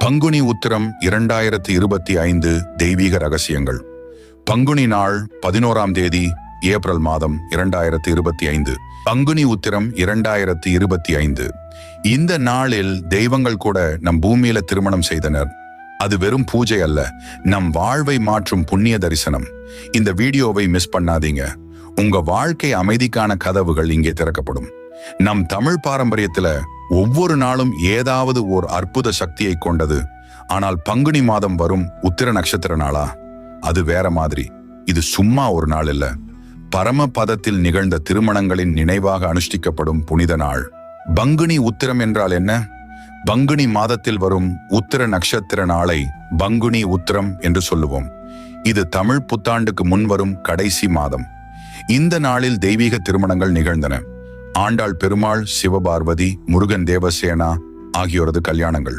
பங்குனி உத்திரம் 2025 தெய்வீக ரகசியங்கள். பங்குனி நாள் 11ஆம் தேதி ஏப்ரல் மாதம் 2025. பங்குனி உத்திரம் 2025. இந்த நாளில் தெய்வங்கள் கூட நம் பூமியில திருமணம் செய்தனர். அது வெறும் பூஜை அல்ல, நம் வாழ்வை மாற்றும் புண்ணிய தரிசனம். இந்த வீடியோவை மிஸ் பண்ணாதீங்க. உங்க வாழ்க்கை அமைதிக்கான கதவுகள் இங்கே திறக்கப்படும். நம் தமிழ் பாரம்பரியத்துல ஒவ்வொரு நாளும் ஏதாவது ஓர் அற்புத சக்தியை கொண்டது. ஆனால் பங்குனி மாதம் வரும் உத்திர நட்சத்திர நாளா, அது வேற மாதிரி. இது சும்மா ஒரு நாள் இல்ல, பரமபதத்தில் நிகழ்ந்த திருமணங்களின் நினைவாக அனுஷ்டிக்கப்படும் புனித நாள். பங்குனி உத்திரம் என்றால் என்ன? பங்குனி மாதத்தில் வரும் உத்திர நட்சத்திர நாளை பங்குனி உத்திரம் என்று சொல்லுவோம். இது தமிழ் புத்தாண்டுக்கு முன்வரும் கடைசி மாதம். இந்த நாளில் தெய்வீக திருமணங்கள் நிகழ்ந்தன. ஆண்டாள் பெருமாள், சிவபார்வதி, முருகன் தேவசேனா ஆகியோரது கல்யாணங்கள்.